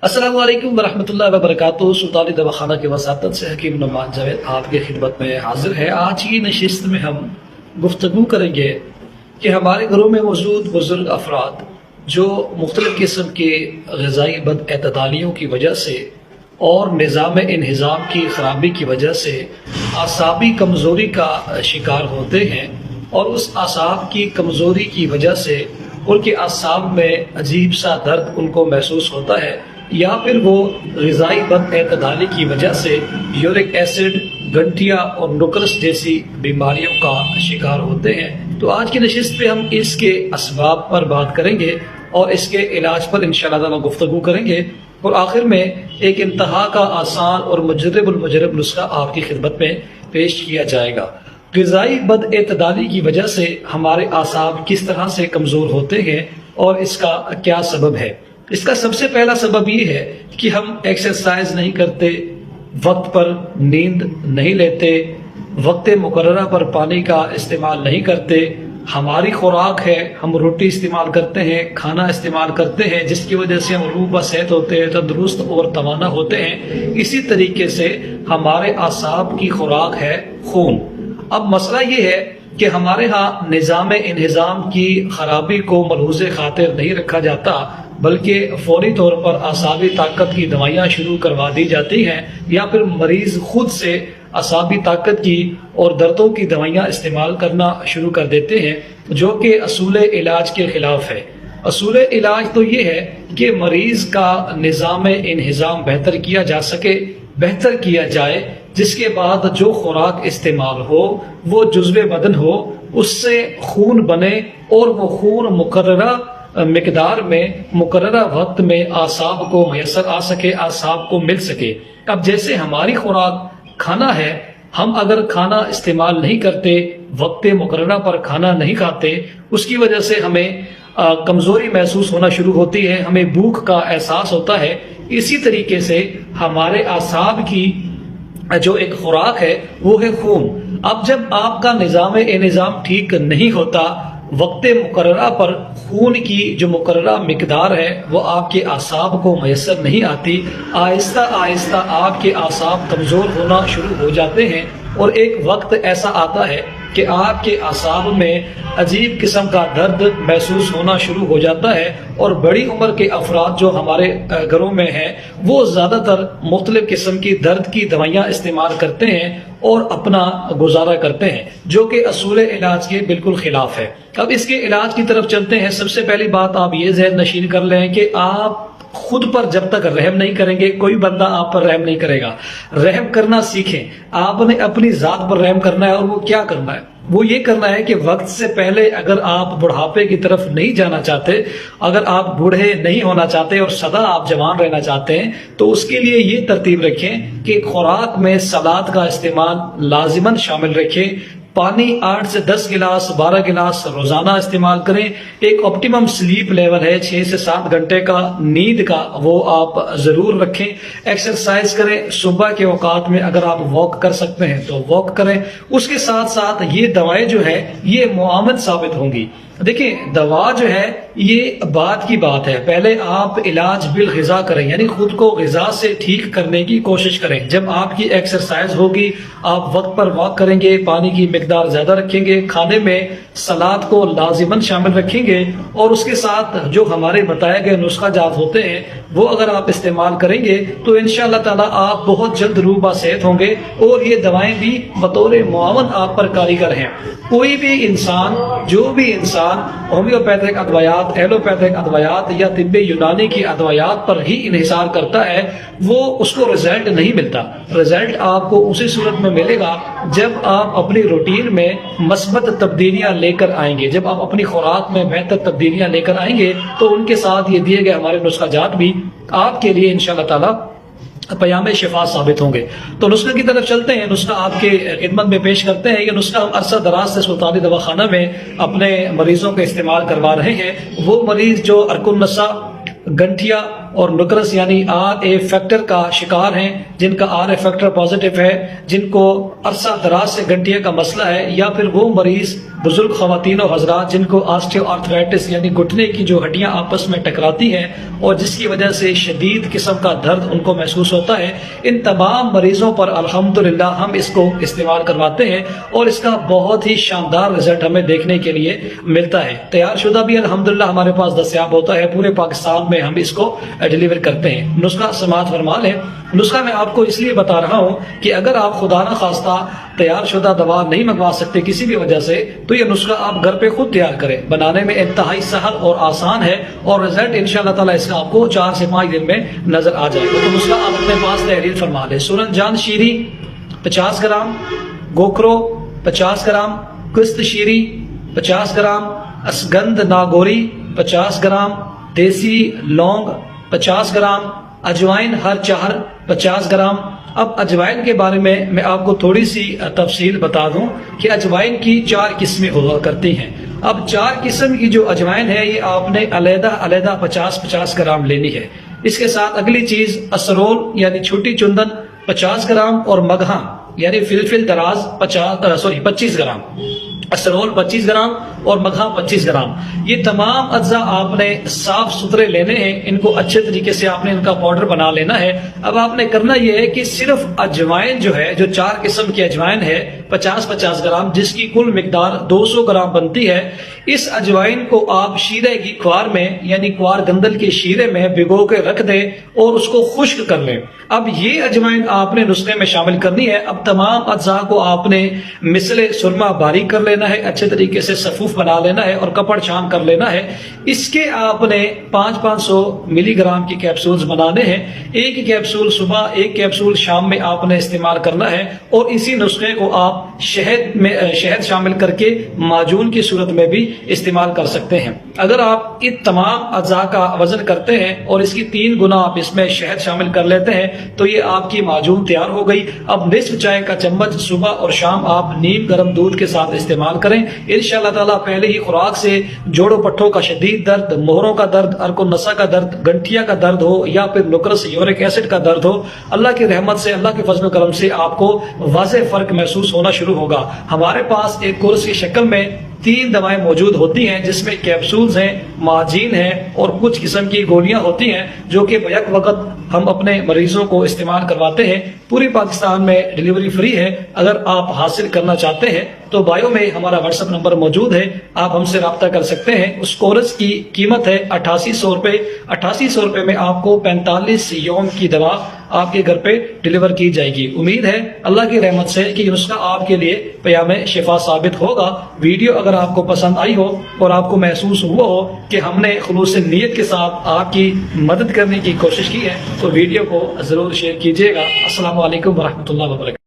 السلام علیکم ورحمۃ اللہ وبرکاتہ۔ سلطانی دواخانہ کے وساطت سے حکیم نعمان جاوید آپ کی خدمت میں حاضر ہے۔ آج کی نشست میں ہم گفتگو کریں گے کہ ہمارے گھروں میں موجود بزرگ افراد جو مختلف قسم کے غذائی بد اعتدالیوں کی وجہ سے اور نظام انہضام کی خرابی کی وجہ سے اعصابی کمزوری کا شکار ہوتے ہیں، اور اس اعصاب کی کمزوری کی وجہ سے ان کے اعصاب میں عجیب سا درد ان کو محسوس ہوتا ہے، یا پھر وہ غذائی بد اعتدالی کی وجہ سے یورک ایسڈ، گنٹیا اور نکرس جیسی بیماریوں کا شکار ہوتے ہیں۔ تو آج کی نشست پہ ہم اس کے اسباب پر بات کریں گے اور اس کے علاج پر انشاءاللہ تعالی گفتگو کریں گے، اور آخر میں ایک انتہا کا آسان اور مجرب المجرب نسخہ آپ کی خدمت میں پیش کیا جائے گا۔ غذائی بد اعتدالی کی وجہ سے ہمارے اعصاب کس طرح سے کمزور ہوتے ہیں اور اس کا کیا سبب ہے۔ اس کا سب سے پہلا سبب یہ ہے کہ ہم ایکسرسائز نہیں کرتے، وقت پر نیند نہیں لیتے، وقت مقررہ پر پانی کا استعمال نہیں کرتے۔ ہماری خوراک ہے، ہم روٹی استعمال کرتے ہیں، کھانا استعمال کرتے ہیں، جس کی وجہ سے ہم روح صحت ہوتے ہیں، تندرست اور توانا ہوتے ہیں۔ اسی طریقے سے ہمارے اعصاب کی خوراک ہے خون۔ اب مسئلہ یہ ہے کہ ہمارے ہاں نظام انہضام کی خرابی کو ملحوظ خاطر نہیں رکھا جاتا، بلکہ فوری طور پر اعصابی طاقت کی دوائیاں شروع کروا دی جاتی ہیں، یا پھر مریض خود سے اعصابی طاقت کی اور دردوں کی دوائیاں استعمال کرنا شروع کر دیتے ہیں، جو کہ اصول علاج کے خلاف ہے۔ اصول علاج تو یہ ہے کہ مریض کا نظام انہضام بہتر کیا جا سکے، بہتر کیا جائے، جس کے بعد جو خوراک استعمال ہو وہ جزو بدن ہو، اس سے خون بنے اور وہ خون مقررہ مقدار میں مقررہ وقت میں اعصاب کو میسر آ سکے، اعصاب کو مل سکے۔ اب جیسے ہماری خوراک کھانا ہے، ہم اگر کھانا استعمال نہیں کرتے، وقت مقررہ پر کھانا نہیں کھاتے، اس کی وجہ سے ہمیں کمزوری محسوس ہونا شروع ہوتی ہے، ہمیں بھوک کا احساس ہوتا ہے۔ اسی طریقے سے ہمارے اعصاب کی جو ایک خوراک ہے وہ ہے خون۔ اب جب آپ کا نظام انہضام ٹھیک نہیں ہوتا، وقت مقررہ پر خون کی جو مقررہ مقدار ہے وہ آپ کے اعصاب کو میسر نہیں آتی، آہستہ آہستہ آپ کے اعصاب کمزور ہونا شروع ہو جاتے ہیں، اور ایک وقت ایسا آتا ہے کہ آپ کے اعصاب میں عجیب قسم کا درد محسوس ہونا شروع ہو جاتا ہے۔ اور بڑی عمر کے افراد جو ہمارے گھروں میں ہیں وہ زیادہ تر مختلف قسم کی درد کی دوائیاں استعمال کرتے ہیں اور اپنا گزارا کرتے ہیں، جو کہ اصول علاج کے بالکل خلاف ہے۔ اب اس کے علاج کی طرف چلتے ہیں۔ سب سے پہلی بات آپ یہ ذہن نشین کر لیں کہ آپ خود پر جب تک رحم نہیں کریں گے، کوئی بندہ آپ پر رحم نہیں کرے گا۔ رحم کرنا سیکھیں۔ آپ نے اپنی ذات پر رحم کرنا ہے، اور وہ کیا کرنا ہے؟ وہ یہ کرنا ہے کہ وقت سے پہلے اگر آپ بڑھاپے کی طرف نہیں جانا چاہتے، اگر آپ بوڑھے نہیں ہونا چاہتے اور سدا آپ جوان رہنا چاہتے ہیں، تو اس کے لیے یہ ترتیب رکھیں کہ خوراک میں سلاد کا استعمال لازماً شامل رکھیں۔ پانی 8 سے 10 گلاس 12 گلاس روزانہ استعمال کریں۔ ایک آپٹیمم سلیپ لیول ہے 6 سے 7 گھنٹے کا نیند کا، وہ آپ ضرور رکھیں۔ ایکسرسائز کریں، صبح کے اوقات میں اگر آپ واک کر سکتے ہیں تو واک کریں۔ اس کے ساتھ ساتھ یہ دوائیں جو ہے یہ معاون ثابت ہوں گی۔ دیکھیں، دوا جو ہے یہ بات کی بات ہے، پہلے آپ علاج بالغذا کریں، یعنی خود کو غذا سے ٹھیک کرنے کی کوشش کریں۔ جب آپ کی ایکسرسائز ہوگی، آپ وقت پر واک کریں گے، پانی کی مقدار زیادہ رکھیں گے، کھانے میں سلاد کو لازماً شامل رکھیں گے، اور اس کے ساتھ جو ہمارے بتائے گئے نسخہ جات ہوتے ہیں وہ اگر آپ استعمال کریں گے تو انشاءاللہ تعالیٰ آپ بہت جلد روح با صحت ہوں گے، اور یہ دوائیں بھی بطور معاون آپ پر کارگر ہیں۔ کوئی بھی انسان، جو بھی انسان ہومیوپیتھک ادویات، ایلوپیتھک ادویات یا طب یونانی کی ادویات پر ہی انحصار کرتا ہے، وہ اس کو رزلٹ نہیں ملتا۔ رزلٹ آپ کو اسی صورت میں ملے گا جب آپ اپنی روٹین میں مثبت تبدیلیاں لے کر آئیں گے، جب آپ اپنی خوراک میں بہتر تبدیلیاں لے کر آئیں گے، تو ان کے ساتھ یہ دیے گئے ہمارے نسخہ جات بھی آپ کے لیے انشاءاللہ تعالی پیام شفا ثابت ہوں گے۔ تو نسخے کی طرف چلتے ہیں۔ نسخہ آپ کے خدمت میں پیش کرتے ہیں۔ یہ نسخہ ہم عرصہ دراز سے سلطانی دواخانہ میں اپنے مریضوں کو استعمال کروا رہے ہیں۔ وہ مریض جو ارک النسا گنٹھیا اور نکرس یعنی RA فیکٹر کا شکار ہیں، جن کا RA فیکٹر پازیٹیو ہے، جن کو عرصہ دراز سے گنٹھیا کا مسئلہ ہے، یا پھر وہ مریض بزرگ خواتین و حضرات جن کو آسٹیو آرتھرائٹس یعنی گھٹنے کی جو ہڈیاں آپس میں ٹکراتی ہیں اور جس کی وجہ سے شدید قسم کا درد ان کو محسوس ہوتا ہے، ان تمام مریضوں پر الحمدللہ ہم اس کو استعمال کرواتے ہیں اور اس کا بہت ہی شاندار رزلٹ ہمیں دیکھنے کے لیے ملتا ہے۔ تیار شدہ بھی الحمدللہ ہمارے پاس دستیاب ہوتا ہے، پورے پاکستان میں ہم اس کو ڈیلیور کرتے ہیں۔ نسخہ سماعت فرمان ہے، نسخہ میں آپ کو اس لیے بتا رہا ہوں کہ اگر آپ خدا نہ خواستہ تیار شدہ دوا نہیں منگوا سکتے کسی بھی وجہ سے، تو یہ نسخہ آپ گھر پہ خود تیار کریں، بنانے میں انتہائی سہل اور آسان ہے، اور رزلٹ انشاءاللہ تعالیٰ اس کا آپ کو 4 سے 5 دن میں نظر آ جائے گا۔ تو نسخہ آپ اپنے پاس تحریر فرما لیں۔ سورن جان شیری 50 گرام، گوکھرو 50 گرام، کست شیری 50 گرام، اسگند ناگوری 50 گرام، دیسی لونگ 50 گرام، اجوائن ہر چہر 50 گرام۔ اب اجوائن کے بارے میں آپ کو تھوڑی سی تفصیل بتا دوں کہ اجوائن کی 4 قسمیں ہوا کرتی ہیں۔ اب 4 قسم کی جو اجوائن ہے یہ آپ نے علیحدہ 50-50 گرام لینی ہے۔ اس کے ساتھ اگلی چیز اسرول یعنی چھوٹی چندن 50 گرام اور مگہاں یعنی فلفل دراز 25 گرام، اسرول 25 گرام اور مگھا 25 گرام۔ یہ تمام اجزاء آپ نے صاف ستھرے لینے ہیں، ان کو اچھے طریقے سے آپ نے ان کا پاؤڈر بنا لینا ہے۔ اب آپ نے کرنا یہ ہے کہ صرف اجوائن جو ہے، جو 4 قسم کی اجوائن ہے 50-50 گرام، جس کی کل مقدار 200 گرام بنتی ہے، اس اجوائن کو آپ شیرے کی کوار میں یعنی کوار گندل کے شیرے میں بھگو کے رکھ دیں اور اس کو خشک کر لیں۔ اب یہ اجوائن آپ نے نسخے میں شامل کرنی ہے۔ اب تمام اجزاء کو آپ نے مثل سرما باریک کر لینا ہے، اچھے طریقے سے صفوف بنا لینا ہے اور کپڑ چھان کر لینا ہے۔ اس کے آپ نے 500 ملی گرام کی کیپسولز بنانے ہیں، ایک کیپسول صبح، ایک کیپسول شام میں آپ نے استعمال کرنا ہے، اور اسی نسخے کو آپ شہد شامل کر کے معجون کی صورت میں بھی استعمال کر سکتے ہیں۔ اگر آپ ان تمام اجزاء کا وزن کرتے ہیں اور اس کی 3 گنا آپ اس میں شہد شامل کر لیتے ہیں تو یہ آپ کی معجون تیار ہو گئی۔ اب نصف چائے کا چمچ صبح اور شام آپ نیم گرم دودھ کے ساتھ استعمال کریں، انشاءاللہ تعالیٰ پہلے ہی خوراک سے جوڑوں پٹھوں کا شدید درد، مہروں کا درد، ارک النسا کا درد، گنٹھیا کا درد ہو یا پھر نکرس یورک ایسڈ کا درد ہو، اللہ کی رحمت سے، اللہ کے فضل و کرم سے آپ کو واضح فرق محسوس ہونا شروع ہوگا۔ ہمارے پاس ایک کورس کی شکل میں 3 دوائیں موجود ہوتی ہیں، جس میں کیپسولز ہیں، معجین ہیں اور کچھ قسم کی گولیاں ہوتی ہیں، جو کہ بیک وقت ہم اپنے مریضوں کو استعمال کرواتے ہیں۔ پوری پاکستان میں ڈیلیوری فری ہے۔ اگر آپ حاصل کرنا چاہتے ہیں تو بایو میں ہمارا واٹس ایپ نمبر موجود ہے، آپ ہم سے رابطہ کر سکتے ہیں۔ اس کورس کی قیمت ہے 8800 روپے۔ 8800 روپے میں آپ کو 45 یوم کی دوا آپ کے گھر پہ ڈیلیور کی جائے گی۔ امید ہے اللہ کی رحمت سے کہ یہ نسخہ آپ کے لیے پیام شفا ثابت ہوگا۔ ویڈیو اگر آپ کو پسند آئی ہو اور آپ کو محسوس ہوا ہو کہ ہم نے خلوص نیت کے ساتھ آپ کی مدد کرنے کی کوشش کی ہے تو ویڈیو کو ضرور شیئر کیجیے گا۔ السلام علیکم ورحمۃ اللہ وبرکاتہ۔